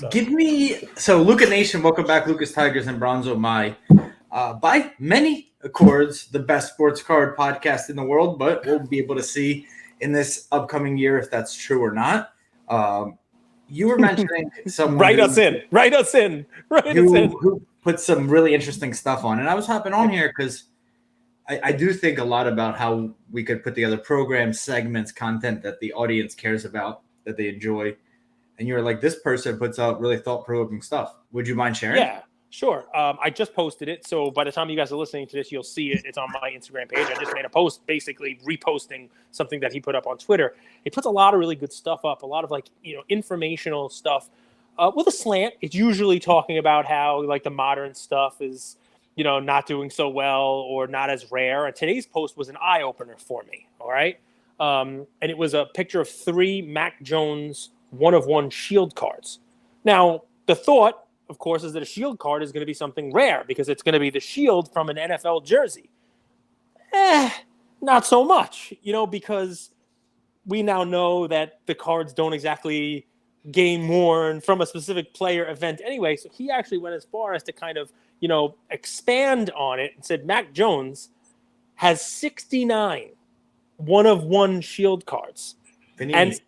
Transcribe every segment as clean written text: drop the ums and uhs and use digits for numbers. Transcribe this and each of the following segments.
So Luca Nation, welcome back, Lucas Tigers and Bronzo Mai. By many accords, the best sports card podcast in the world, but we'll be able to see in this upcoming year if that's true or not. You were mentioning someone Write us in. Who put some really interesting stuff on, and I was hopping on here because I do think a lot about how we could put together programs, segments, content that the audience cares about, that they enjoy. And you were like, this person puts out really thought-provoking stuff. Would you mind sharing? Yeah, sure. I just posted it. So by the time you guys are listening to this, you'll see it. It's on my Instagram page. I just made a post basically reposting something that he put up on Twitter. He puts a lot of really good stuff up, a lot of informational stuff with a slant. It's usually talking about how the modern stuff is, not doing so well or not as rare. And today's post was an eye-opener for me, all right? And it was a picture of 3 Mac Jones one-of-one shield cards. Now, the thought, of course, is that a shield card is going to be something rare because it's going to be the shield from an NFL jersey. Not so much, because we now know that the cards don't exactly game worn from a specific player event anyway. So he actually went as far as to kind of, expand on it and said Mac Jones has 69 one-of-one shield cards. And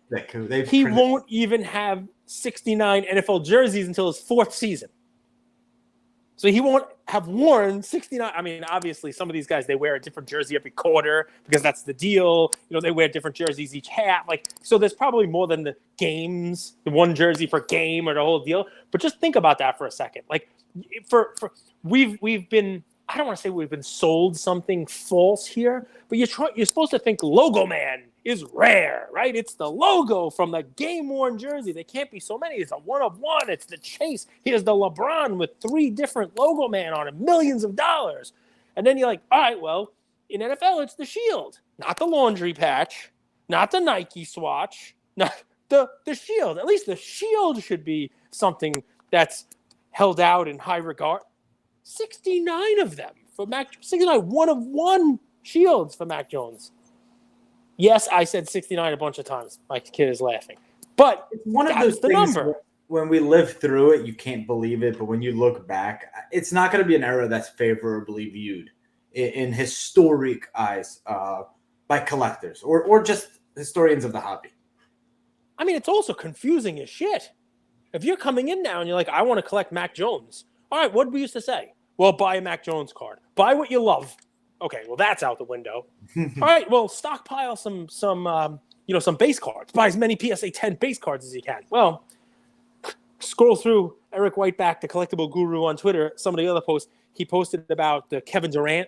he won't even have 69 NFL jerseys until his 4th season. So he won't have worn 69. I mean, obviously, some of these guys, they wear a different jersey every quarter because that's the deal. They wear different jerseys each half. So there's probably more than the games, the one jersey per game or the whole deal. But just think about that for a second. We've been, I don't want to say we've been sold something false here, but you're supposed to think Logo Man is rare, right? It's the logo from the game-worn jersey. There can't be so many. It's a one-of-one. It's the Chase. Here's the LeBron with 3 different Logo Man on it, millions of dollars. And then you're like, all right, well, in NFL, it's the shield, not the laundry patch, not the Nike swatch, not the shield. At least the shield should be something that's held out in high regard. 69 of them for Mac. 69 one-of-one shields for Mac Jones. Yes, I said 69 a bunch of times. My kid is laughing. But it's one of those things number. When we live through it, you can't believe it. But when you look back, it's not going to be an era that's favorably viewed in historic eyes by collectors or just historians of the hobby. I mean, it's also confusing as shit. If you're coming in now and you're like, I want to collect Mac Jones. All right, what did we used to say? Well, buy a Mac Jones card. Buy what you love. Okay, well, that's out the window. All right, well, stockpile some base cards. Buy as many PSA 10 base cards as you can. Well, scroll through Eric Whiteback, the collectible guru on Twitter. Some of the other posts he posted about the Kevin Durant.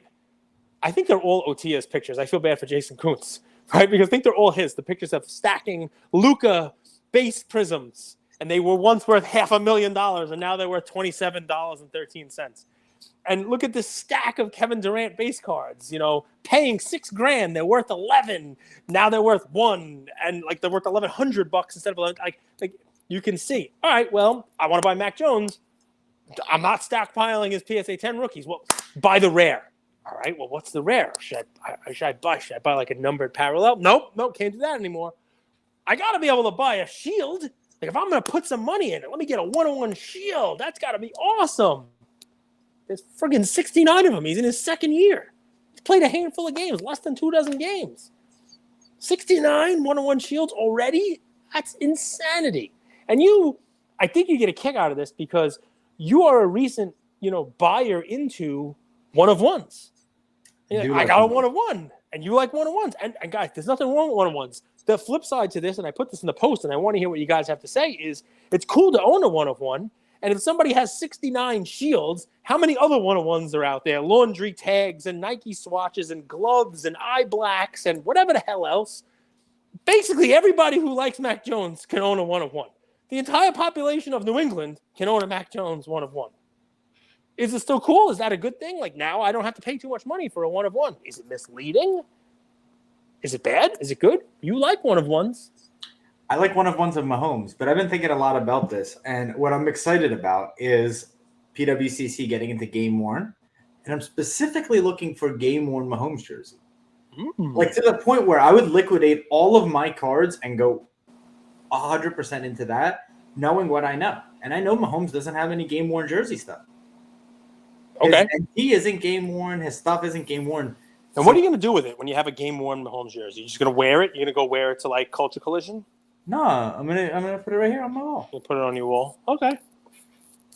I think they're all OTS pictures. I feel bad for Jason Kuntz, right? Because I think they're all his. The pictures of stacking Luka base prisms, and they were once worth $500,000, and now they're worth $27.13. And look at this stack of Kevin Durant base cards, paying $6,000. They're worth 11. Now they're worth 1. And they're worth $1,100 instead of like you can see. All right, well, I want to buy Mac Jones. I'm not stockpiling his PSA 10 rookies. Well, buy the rare. All right, well, what's the rare? Should I buy a numbered parallel? Nope, can't do that anymore. I got to be able to buy a shield. If I'm going to put some money in it, let me get a one-on-one shield. That's got to be awesome. There's friggin' 69 of them. He's in his 2nd year. He's played a handful of games, less than 24 games. 69 one-on-one shields already? That's insanity. And I think you get a kick out of this because you are a recent, buyer into one-of-ones. I got a one-of-one, and you like one-of-ones. And guys, there's nothing wrong with one-of-ones. The flip side to this, and I put this in the post, and I want to hear what you guys have to say, is it's cool to own a one-of-one. And if somebody has 69 shields, how many other one-on-ones are out there? Laundry tags and Nike swatches and gloves and eye blacks and whatever the hell else. Basically, everybody who likes Mac Jones can own a one-of-one. The entire population of New England can own a Mac Jones one-of-one. Is it still cool? Is that a good thing? Now I don't have to pay too much money for a one-of-one. Is it misleading? Is it bad? Is it good? You like one-of-ones. I like one-of-ones of Mahomes, but I've been thinking a lot about this. And what I'm excited about is PWCC getting into game-worn. And I'm specifically looking for game-worn Mahomes jersey. To the point where I would liquidate all of my cards and go 100% into that knowing what I know. And I know Mahomes doesn't have any game-worn jersey stuff. Okay. And he isn't game-worn. His stuff isn't game-worn. And what are you going to do with it when you have a game-worn Mahomes jersey? You're just going to wear it? You're going to go wear it to, like, Culture Collision? No, I'm gonna put it right here on my wall. You'll put it on your wall? Okay.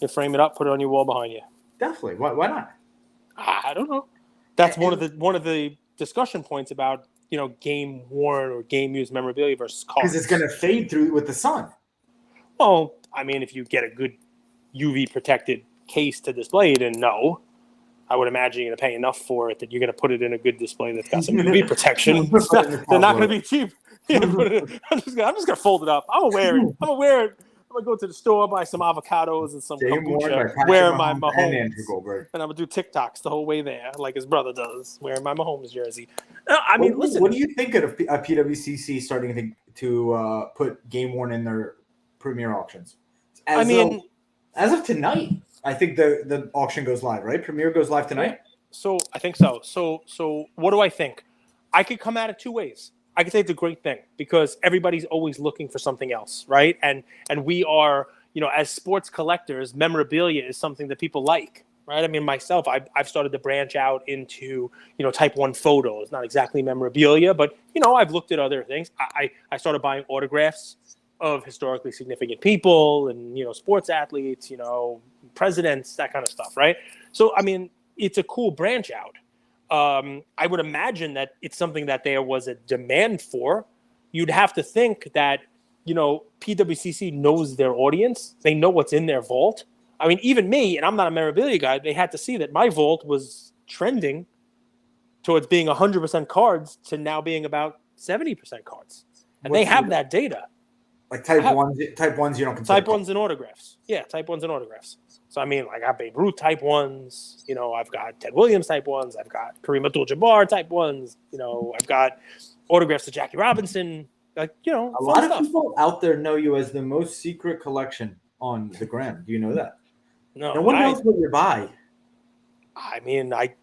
You frame it up, put it on your wall behind you. Definitely. Why not? I don't know. That's one of the discussion points about, game worn or game used memorabilia versus cards. Because it's going to fade through with the sun. Well, I mean, if you get a good UV protected case to display it in, no. I would imagine you're going to pay enough for it that you're going to put it in a good display that's got some UV protection. They're not going to be cheap. Yeah, I'm just going to fold it up. I'm going to wear it. I'm going to wear it. I'm going to go to the store, buy some avocados and some kombucha, wear my Mahomes, and I'm going to do TikToks the whole way there, like his brother does, wearing my Mahomes jersey. I mean, listen. What do you think of PWCC starting to put game worn in their premier auctions? As of tonight, I think the auction goes live, right? Premier goes live tonight. So I think so. So what do I think? I could come at it two ways. I could say it's a great thing because everybody's always looking for something else, right? And we are, as sports collectors, memorabilia is something that people like, right? I mean, myself, I've started to branch out into, type 1 photos, not exactly memorabilia, but, I've looked at other things. I started buying autographs of historically significant people and, sports athletes, presidents, that kind of stuff, right? So, I mean, it's a cool branch out. I would imagine that it's something that there was a demand for. You'd have to think that, PWCC knows their audience. They know what's in their vault. I mean, even me, and I'm not a memorabilia guy, they had to see that my vault was trending towards being 100% cards to now being about 70% cards. And they have that data. Like type ones you don't consider. Type 1s and autographs. Yeah, type 1s and autographs. So, I mean, I got Babe Ruth type 1s. I've got Ted Williams type 1s. I've got Kareem Abdul-Jabbar type 1s. I've got autographs to Jackie Robinson. A lot of people out there know you as the most secret collection on the gram. Do you know that? No one knows what you buy. I mean, I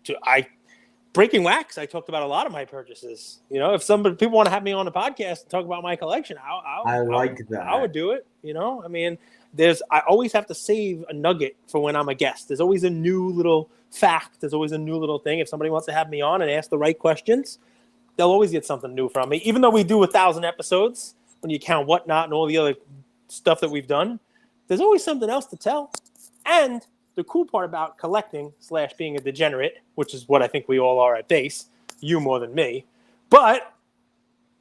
Breaking Wax, I talked about a lot of my purchases. If people want to have me on the podcast and talk about my collection, I like that. I would do it. I mean, I always have to save a nugget for when I'm a guest. There's always a new little fact. There's always a new little thing. If somebody wants to have me on and ask the right questions, they'll always get something new from me. Even though we do 1,000 episodes, when you count Whatnot and all the other stuff that we've done, there's always something else to tell. And the cool part about collecting / being a degenerate, which is what I think we all are at base, you more than me, but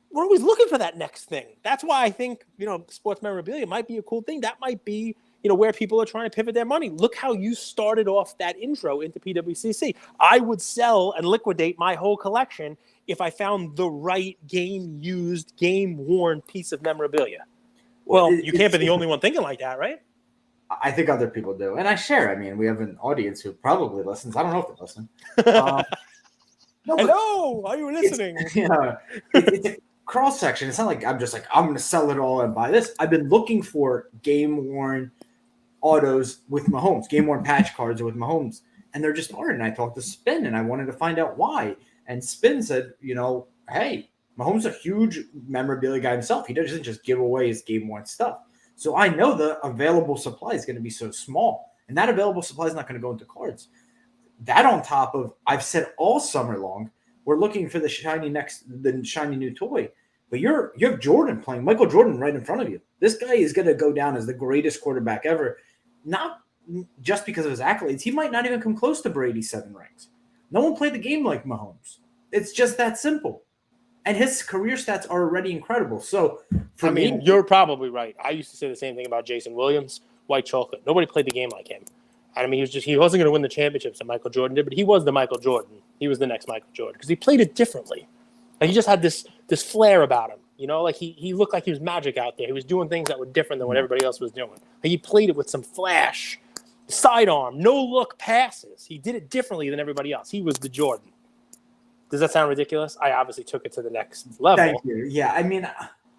we're always looking for that next thing. That's why I think, sports memorabilia might be a cool thing. That might be, where people are trying to pivot their money. Look how you started off that intro into PWCC. I would sell and liquidate my whole collection if I found the right game-used, game-worn piece of memorabilia. Well, you can't be the only one thinking like that, right? I think other people do. And I share. I mean, we have an audience who probably listens. I don't know if they listen. Hello, are you listening? It's a cross section. It's not like I'm just like, I'm going to sell it all and buy this. I've been looking for game-worn autos with Mahomes, game-worn patch cards with Mahomes, and there just aren't. And I talked to Spin, and I wanted to find out why. And Spin said, hey, Mahomes is a huge memorabilia guy himself. He doesn't just give away his game-worn stuff. So I know the available supply is going to be so small, and that available supply is not going to go into cards. That on top of, I've said all summer long, we're looking for the shiny new toy. But you have Jordan playing, Michael Jordan right in front of you. This guy is going to go down as the greatest quarterback ever, not just because of his accolades. He might not even come close to Brady's 7 rings. No one played the game like Mahomes. It's just that simple. And his career stats are already incredible. So, for me, you're probably right. I used to say the same thing about Jason Williams, white chocolate. Nobody played the game like him. I mean, he wasn't going to win the championships that Michael Jordan did, but he was the Michael Jordan. He was the next Michael Jordan because he played it differently. Like, he just had this flair about him. Like he looked like he was magic out there. He was doing things that were different than what everybody else was doing. Like, he played it with some flash, sidearm, no look passes. He did it differently than everybody else. He was the Jordan. Does that sound ridiculous? I obviously took it to the next level. Thank you. Yeah, I mean,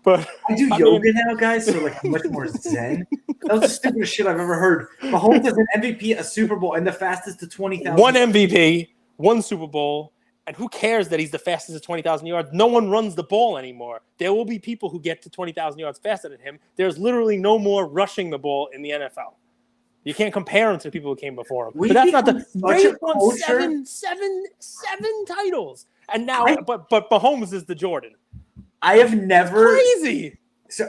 but I do yoga now, guys, so like much more zen. That was the stupidest shit I've ever heard. Mahomes has an MVP, a Super Bowl, and the fastest to 20,000. One MVP, one Super Bowl, And who cares that he's the fastest at 20,000 yards? No one runs the ball anymore. There will be people who get to 20,000 yards faster than him. There's literally no more rushing the ball in the NFL. You can't compare him to the people who came before him. But that's not the Ray won seven titles. And now but Mahomes is the Jordan. I have never crazy. So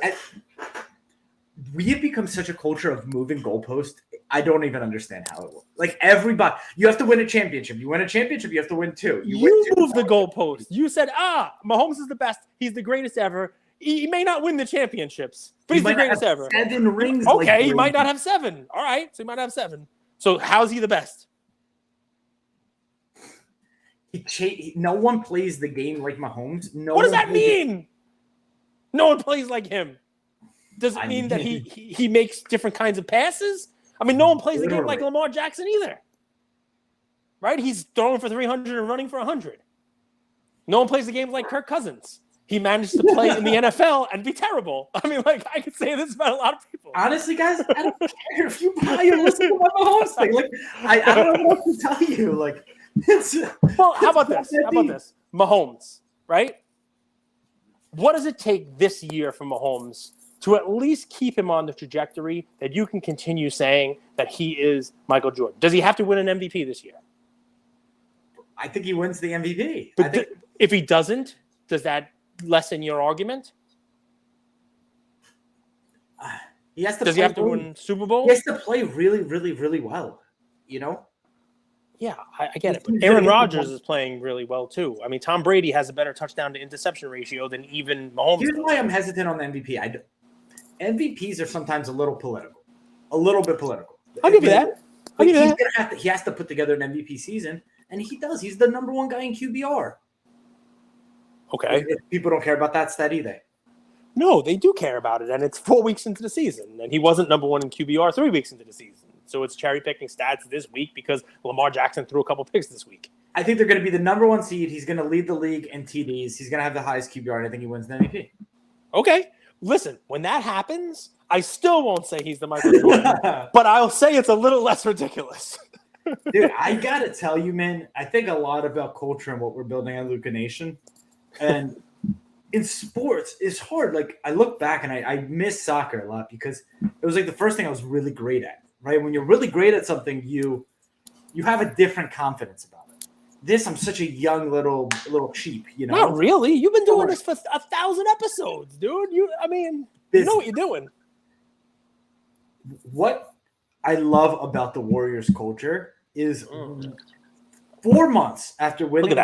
we have become such a culture of moving goalposts. I don't even understand how it works. Like everybody, you have to win a championship. You win a championship, you have to win two. You move the goalpost. You said, Mahomes is the best. He's the greatest ever. He may not win the championships, but he's the greatest ever. 7 rings. Okay, he might not have 7. All right, so he might have 7. So how's he the best? No one plays the game like Mahomes. What does that mean? No one plays like him. Does it mean that he makes different kinds of passes? I mean, no one plays the game like Lamar Jackson either. Right? He's throwing for 300 and running for 100. No one plays the game like Kirk Cousins. He managed to play in the NFL and be terrible. I mean, like, I could say this about a lot of people. Honestly, guys, I don't care if you buy or listen to what Mahomes thing. Like, I don't know what to tell you. Like, how about this? Mahomes, right? What does it take this year for Mahomes to at least keep him on the trajectory that you can continue saying that he is Michael Jordan? Does he have to win an MVP this year? I think he wins the MVP. But if he doesn't, does that lessen your argument? Does he have to win Super Bowl? He has to play really, really, really well, you know? Yeah, I get it. But Aaron Rodgers is playing really well, too. I mean, Tom Brady has a better touchdown to interception ratio than even Mahomes. Here's why I'm hesitant on the MVP. MVPs are sometimes a little bit political. I'll give you that. He has to put together an MVP season, and he does. He's the number 1 guy in QBR. Okay. People don't care about that stat either. No, they do care about it, and it's 4 weeks into the season, and he wasn't number 1 in QBR 3 weeks into the season. So it's cherry-picking stats this week because Lamar Jackson threw a couple picks this week. I think they're going to be the number 1 seed. He's going to lead the league in TDs. He's going to have the highest QBR, and I think he wins the MVP. Okay. Listen, when that happens, I still won't say he's the Michael Jordan, but I'll say it's a little less ridiculous. Dude, I got to tell you, man, I think a lot about culture and what we're building at Luca Nation. And in sports, it's hard. Like, I look back and I miss soccer a lot because it was like the first thing I was really great at, right? When you're really great at something, you have a different confidence about it. I'm such a young little sheep, you know? Not really. You've been doing this for 1,000 episodes, dude. You know what you're doing. What I love about the Warriors culture is 4 months after winning. Look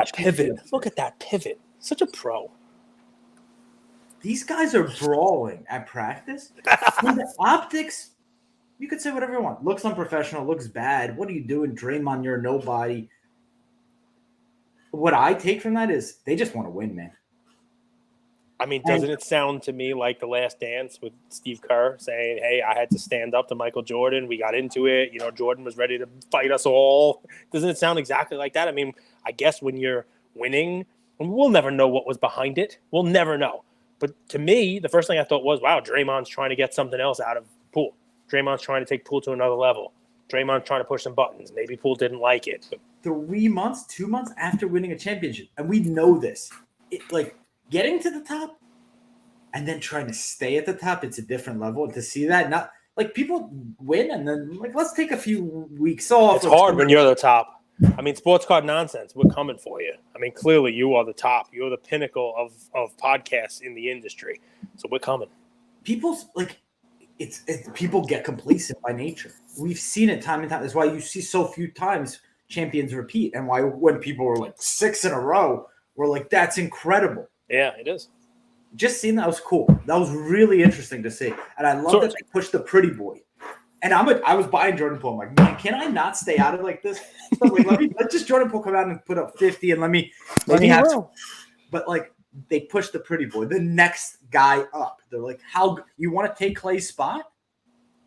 at that pivot. Such a pro. These guys are brawling at practice. And the optics, you could say whatever you want. Looks unprofessional, looks bad. What are you doing? Draymond, you're nobody. What I take from that is they just want to win, man. I mean, doesn't it sound to me like The Last Dance with Steve Kerr saying, hey, I had to stand up to Michael Jordan. We got into it. You know, Jordan was ready to fight us all. Doesn't it sound exactly like that? I mean, I guess when you're winning, we'll never know what was behind it. We'll never know. But to me, the first thing I thought was, wow, Draymond's trying to get something else out of Poole. Draymond's trying to take Poole to another level. Draymond's trying to push some buttons. Maybe Poole didn't like it. But 2 months after winning a championship, and we know this. Like, getting to the top and then trying to stay at the top, it's a different level. And to see that, not like people win and then like let's take a few weeks off. It's hard when you're the top. I mean, sports card nonsense. We're coming for you. I mean, clearly you are the top. You're the pinnacle of podcasts in the industry. So we're coming. People's like it's people get complacent by nature. We've seen it time and time. That's why you see so few times champions repeat, and why when people were like 6 in a row, we're like, that's incredible. Yeah, it is. Just seeing that was cool. That was really interesting to see. And I love that they pushed the pretty boy. And I was buying Jordan Poole. I'm like, man, can I not stay out of like this? So like, let just Jordan Poole come out and put up 50 and let me have some. But like they pushed the pretty boy, the next guy up. They're like, how you want to take Clay's spot?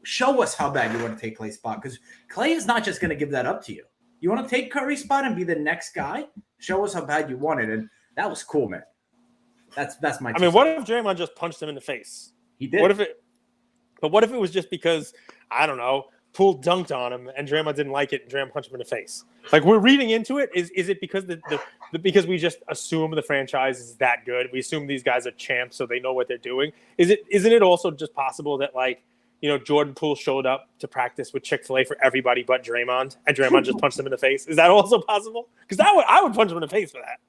Show us how bad you want to take Clay's spot. Because Clay is not just going to give that up to you. You want to take Curry's spot and be the next guy? Show us how bad you want it. And that was cool, man. That's my. I mean, what if Draymond just punched him in the face? He did. What if it was just because I don't know, Poole dunked on him and Draymond didn't like it and Draymond punched him in the face? Like we're reading into it. Is it because the because we just assume the franchise is that good. We assume these guys are champs, so they know what they're doing. Isn't it also just possible that, like, you know, Jordan Poole showed up to practice with Chick-fil-A for everybody but Draymond, and Draymond just punched him in the face? Is that also possible? Because I would punch him in the face for that.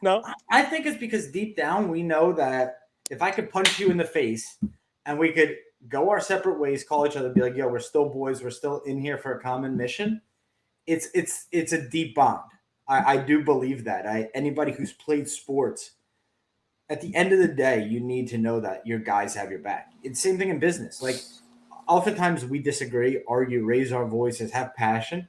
No? I think it's because deep down we know that if I could punch you in the face and we could go our separate ways, call each other, be like, yo, we're still boys, we're still in here for a common mission, it's a deep bond. I do believe that. Anybody who's played sports, at the end of the day, you need to know that your guys have your back. It's the same thing in business. Like, oftentimes we disagree, argue, raise our voices, have passion.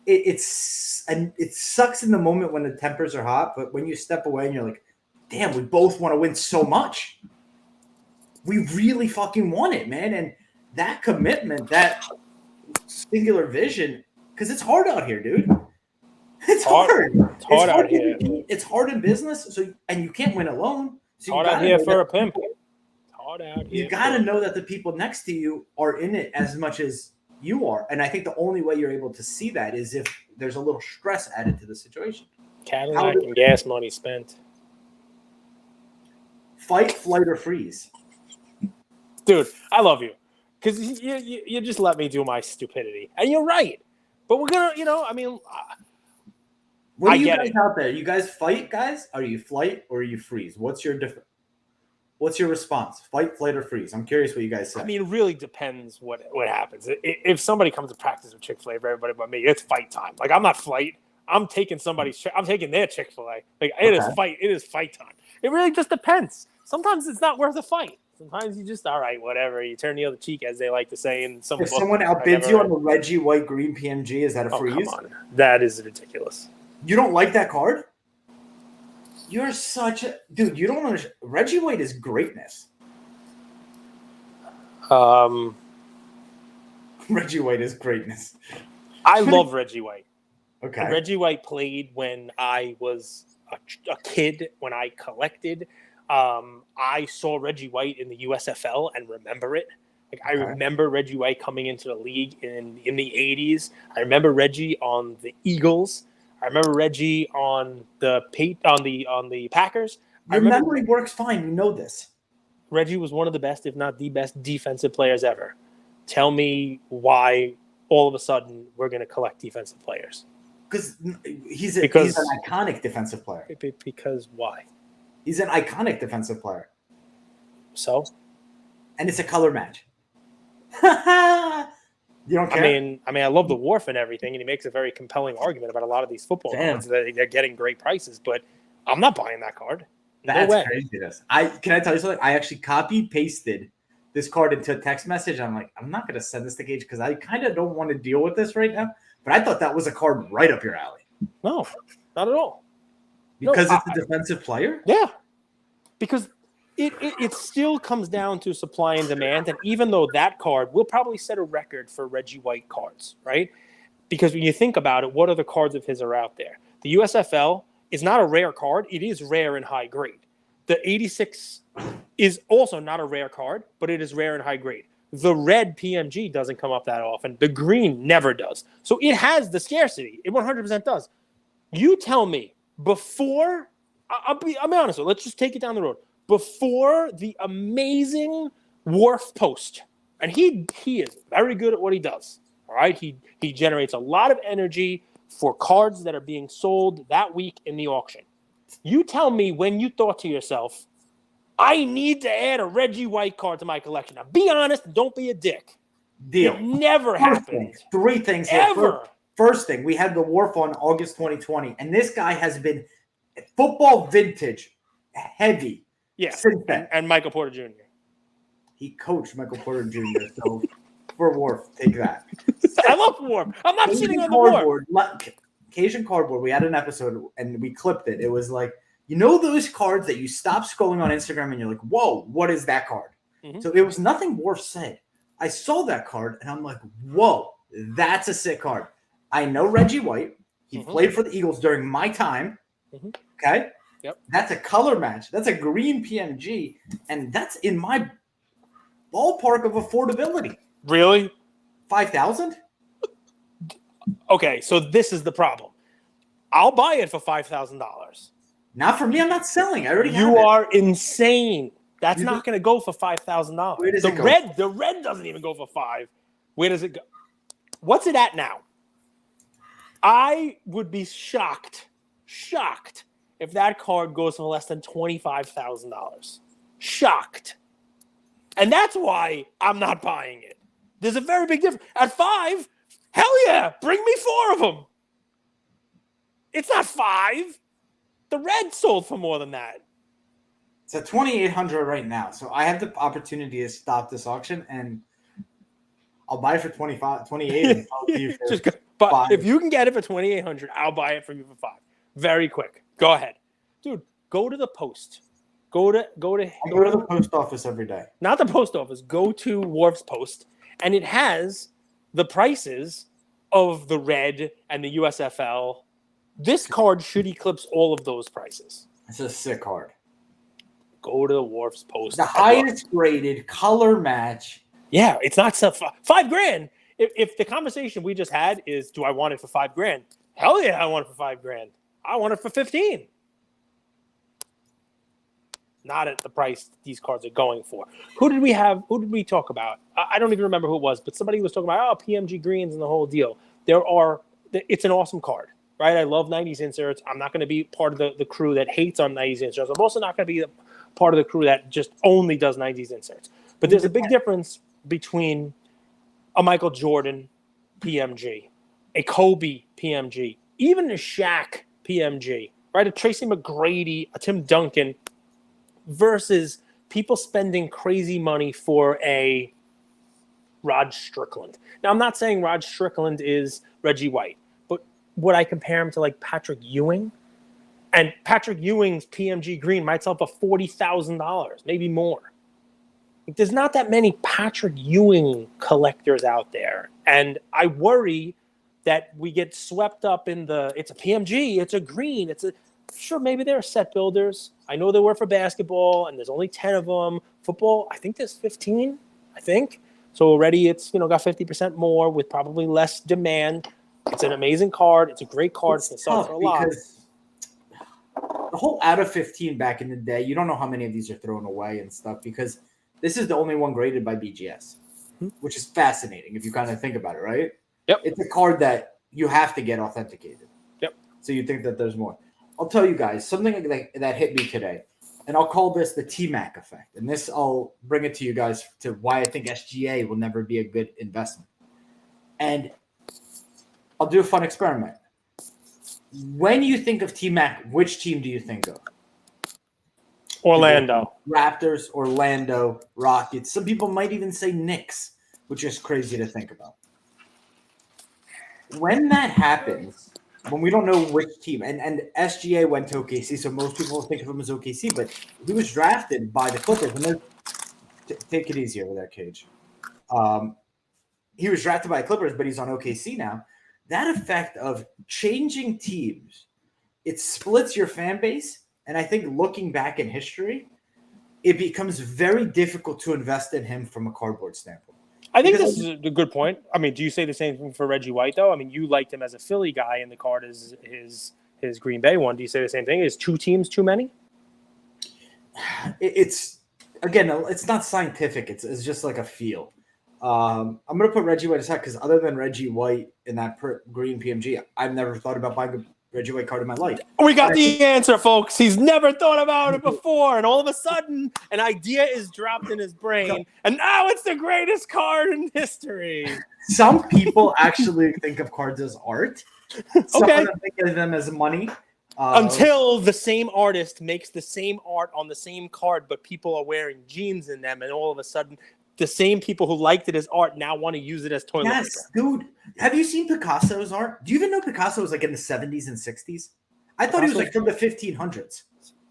It sucks in the moment when the tempers are hot, but when you step away and you're like, damn, we both want to win so much. We really fucking want it, man. And that commitment, that singular vision, because it's hard out here, dude. It's hard. It's hard out here. It's hard in business, and you can't win alone. So hard out here for a pimp. Hard out here. You got to know that the people next to you are in it as much as you are. And I think the only way you're able to see that is if there's a little stress added to the situation. Cadillac and gas money spent. Fight, flight, or freeze. Dude, I love you. Because you just let me do my stupidity. And you're right. But we're going to, you know, I mean... What are you guys out there? You guys fight, guys? Are you flight or are you freeze? What's your response? Fight, flight, or freeze? I'm curious what you guys say. I mean, it really depends what happens. If somebody comes to practice with Chick-fil-A for everybody but me, it's fight time. Like, I'm not flight. I'm taking their Chick-fil-A. Like, it is fight. It is fight time. It really just depends. Sometimes it's not worth a fight. Sometimes you just, all right, whatever. You turn the other cheek, as they like to say. In some if someone outbids you on the Reggie White Green PMG, is that a freeze? Come on. That is ridiculous. You don't like that card? You're such a dude. You don't understand. Reggie White is greatness. Reggie White is greatness. I love Reggie White. Okay. And Reggie White played when I was a kid, when I collected. I saw Reggie White in the USFL and remember it. Like, I remember Reggie White coming into the league in the 80s. I remember Reggie on the Eagles. I remember Reggie on the Packers. Your memory works fine. You know this. Reggie was one of the best, if not the best, defensive players ever. Tell me why all of a sudden we're going to collect defensive players. Because he's an iconic defensive player. Because why? He's an iconic defensive player. So? And it's a color match. You don't care? I mean, I love the Wharf and everything, and he makes a very compelling argument about a lot of these football cards that they're getting great prices, but I'm not buying that card. That's craziness. Can I tell you something? I actually pasted this card into a text message. I'm like, I'm not going to send this to Gage because I kind of don't want to deal with this right now. But I thought that was a card right up your alley. No, not at all. Because it's a defensive player? Yeah. Because it still comes down to supply and demand. And even though that card will probably set a record for Reggie White cards, right? Because when you think about it, what other cards of his are out there? The USFL is not a rare card. It is rare and high grade. The 86 is also not a rare card, but it is rare and high grade. The red PMG doesn't come up that often. The green never does. So it has the scarcity. It 100% does. You tell me before, I'll be honest with you. Let's just take it down the road. Before the amazing Wharf post, and he is very good at what he does. All right, he generates a lot of energy for cards that are being sold that week in the auction. You tell me when you thought to yourself, I need to add a Reggie White card to my collection. Now, be honest, don't be a dick. Deal. It never happened. Three things. Ever. First thing, we had the Wharf on August 2020, and this guy has been football vintage heavy. Yeah, since then. And Michael Porter Jr. He coached Michael Porter Jr., so for Wharf, take that. I love Wharf. I'm not sitting on the Wharf. Cajun Cardboard, we had an episode, and we clipped it. It was like, you know those cards that you stop scrolling on Instagram, and you're like, whoa, what is that card? Mm-hmm. So it was nothing Wharf said. I saw that card, and I'm like, whoa, that's a sick card. I know Reggie White. He played for the Eagles during my time. Mm-hmm. Okay? Yep. That's a color match. That's a green PMG, and that's in my ballpark of affordability. Really? 5,000? Okay, so this is the problem. I'll buy it for $5,000. Not for me. I'm not selling. I already have You it. are insane. That's You not going to go for $5,000. Where does it go? The red doesn't even go for $5,000. Where does it go? What's it at now? I would be shocked if that card goes for less than $25,000. Shocked. And that's why I'm not buying it. There's a very big difference. At $5,000, hell yeah, bring me 4 of them. It's not $5,000. The red sold for more than that. It's at 2,800 right now. So I have the opportunity to stop this auction, and I'll buy it for 28. And I'll leave for but 5. if you can get it for 2,800, I'll buy it for you for $5,000. Very quick. Go ahead, dude. Go to the post. Go to the post office every day. Not the post office. Go to Wharf's Post, and it has the prices of the red and the USFL. This card should eclipse all of those prices. It's a sick card. Go to the Wharf's Post. The highest graded color match. Yeah, it's not $5,000. If the conversation we just had is, do I want it for $5,000? Hell yeah, I want it for $5,000. I want it for $15,000. Not at the price these cards are going for. Who did we talk about? I don't even remember who it was, but somebody was talking about PMG greens and the whole deal. It's an awesome card, right? I love 90s inserts. I'm not going to be part of the crew that hates on 90s inserts. I'm also not going to be part of the crew that just only does 90s inserts. But there's a big difference between a Michael Jordan PMG, a Kobe PMG, even a Shaq PMG, right? A Tracy McGrady, a Tim Duncan, versus people spending crazy money for a Rod Strickland. Now, I'm not saying Rod Strickland is Reggie White, but would I compare him to like Patrick Ewing? And Patrick Ewing's PMG green might sell for $40,000, maybe more. There's not that many Patrick Ewing collectors out there. And I worry that we get swept up in it's a PMG, it's a green, sure, maybe they're set builders. I know they were for basketball, and there's only 10 of them. Football, I think there's 15, So already it's, got 50% more with probably less demand. It's an amazing card. It's a great card. It's going to sell for a lot. The whole out of 15 back in the day, you don't know how many of these are thrown away and stuff, because this is the only one graded by BGS, which is fascinating if you kind of think about it, right? Yep. It's a card that you have to get authenticated. Yep. So you think that there's more. I'll tell you guys something that hit me today, and I'll call this the T-Mac effect. And this, I'll bring it to you guys to why I think SGA will never be a good investment. And I'll do a fun experiment. When you think of T-Mac, which team do you think of? Orlando. Raptors, Orlando, Rockets. Some people might even say Knicks, which is crazy to think about. When that happens, when we don't know which team, and SGA went to OKC, so most people think of him as OKC, but he was drafted by the Clippers. And take it easy over there, Cage. He was drafted by the Clippers, but he's on OKC now. That effect of changing teams, it splits your fan base. And I think looking back in history, it becomes very difficult to invest in him from a cardboard standpoint. I think this is a good point. I mean, do you say the same thing for Reggie White, though? I mean, you liked him as a Philly guy, and the card is his Green Bay one. Do you say the same thing? Is 2 teams too many? It's not scientific. It's just like a feel. I'm going to put Reggie White aside because other than Reggie White in that green PMG, I've never thought about buying a Reggie White card in my life. We got the answer, folks. He's never thought about it before, and all of a sudden, an idea is dropped in his brain, and now it's the greatest card in history. Some people actually think of cards as art. Some Okay. of them think of them as money. Until the same artist makes the same art on the same card, but people are wearing jeans in them, and all of a sudden, the same people who liked it as art now want to use it as toilet paper. Dude. Have you seen Picasso's art? Do you even know Picasso was like in the 70s and 60s? I thought he was like from the 1500s.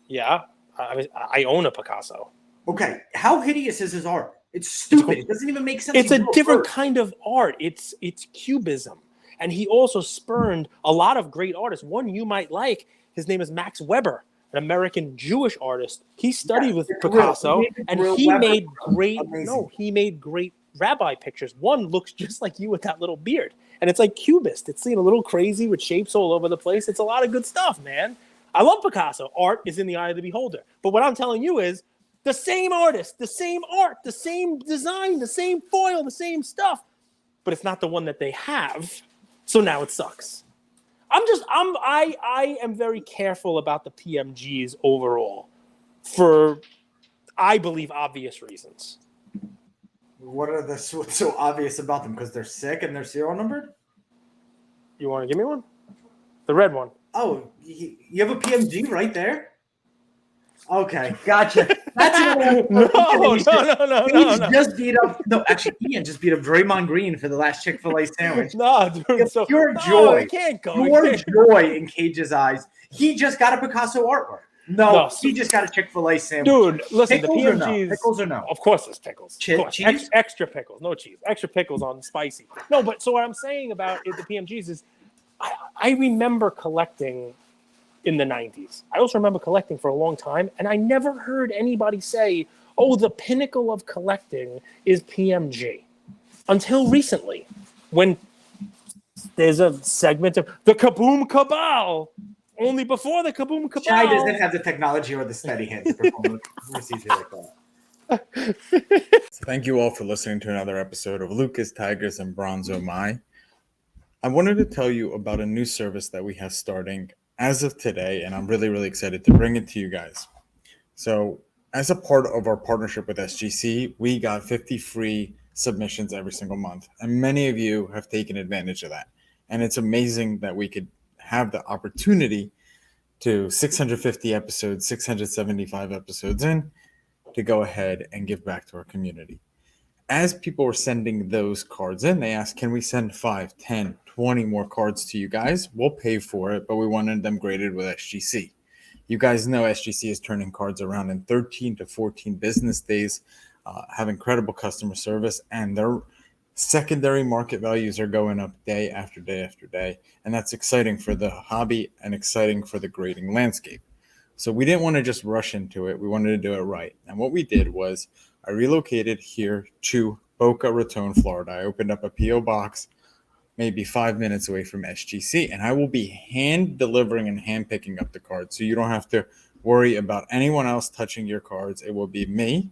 Yeah, I own a Picasso. Okay, how hideous is his art? It's stupid. It doesn't even make sense. It's a different kind of art. It's cubism. And he also spurned a lot of great artists. One you might like, his name is Max Weber, an American Jewish artist. He studied with Picasso, and he made great rabbi pictures. One looks just like you with that little beard. And it's like cubist. It's a little crazy with shapes all over the place. It's a lot of good stuff, man. I love Picasso. Art is in the eye of the beholder. But what I'm telling you is the same artist, the same art, the same design, the same foil, the same stuff. But it's not the one that they have. So now it sucks. I am very careful about the PMGs overall for, I believe, obvious reasons. What are what's so obvious about them? Because they're sick and they're serial numbered? You want to give me one? The red one. Oh, you have a PMG right there? Okay, gotcha. That's No. Just beat up. No, actually, Ian just beat up Draymond Green for the last Chick-fil-A sandwich. No, dude. So, pure joy. It can't go. Pure joy in Cage's eyes. He just got a Picasso artwork. No, he just got a Chick-fil-A sandwich. Dude, listen, pickles the PMGs. Or no? Pickles or no? Of course, it's pickles. Cheese? Extra pickles, no cheese. Extra pickles on spicy. No, but so what I'm saying about the PMGs is, I remember collecting in the 90s. I also remember collecting for a long time, and I never heard anybody say, oh, the pinnacle of collecting is PMG. Until recently, when there's a segment of the Kaboom Cabal, only before the Kaboom Cabal. Shai doesn't have the technology or the steady hand to perform procedure like that. So thank you all for listening to another episode of Lucas, Tigers, and Bronzo My. I wanted to tell you about a new service that we have starting as of today, and I'm really, really excited to bring it to you guys. So as a part of our partnership with SGC, we got 50 free submissions every single month, and many of you have taken advantage of that. And it's amazing that we could have the opportunity to 650 episodes, 675 episodes in, to go ahead and give back to our community. As people were sending those cards in, they asked, can we send 5, 10, 20 more cards to you guys? We'll pay for it, but we wanted them graded with SGC. You guys know SGC is turning cards around in 13 to 14 business days, have incredible customer service, and their secondary market values are going up day after day after day. And that's exciting for the hobby and exciting for the grading landscape. So we didn't want to just rush into it. We wanted to do it right. And what we did was I relocated here to Boca Raton, Florida. I opened up a P.O. box maybe 5 minutes away from SGC, and I will be hand delivering and hand picking up the cards. So you don't have to worry about anyone else touching your cards. It will be me,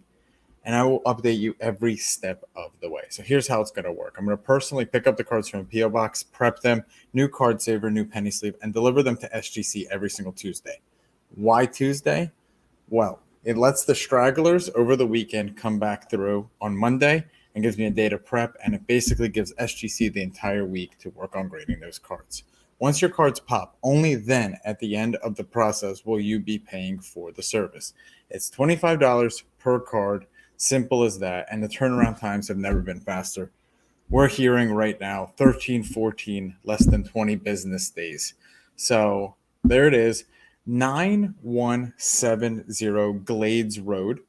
and I will update you every step of the way. So here's how it's going to work. I'm going to personally pick up the cards from a P.O. box, prep them, new card saver, new penny sleeve, and deliver them to SGC every single Tuesday. Why Tuesday? Well, it lets the stragglers over the weekend come back through on Monday and gives me a day to prep, and it basically gives SGC the entire week to work on grading those cards. Once your cards pop, only then at the end of the process will you be paying for the service. It's $25 per card, simple as that, and the turnaround times have never been faster. We're hearing right now 13, 14, less than 20 business days. So there it is. 9170 Glades Road,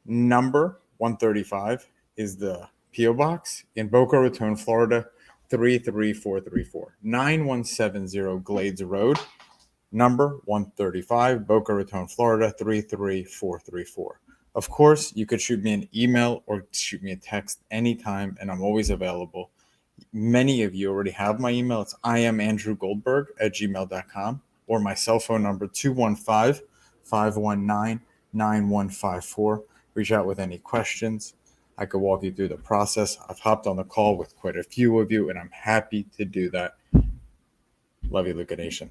number 135 is the P.O. Box in Boca Raton, Florida, 33434. 9170 Glades Road, number 135, Boca Raton, Florida, 33434. Of course, you could shoot me an email or shoot me a text anytime, and I'm always available. Many of you already have my email. It's iamandrewgoldberg@gmail.com. or my cell phone number, 215-519-9154. Reach out with any questions. I could walk you through the process. I've hopped on the call with quite a few of you, and I'm happy to do that. Love you, Luca Nation.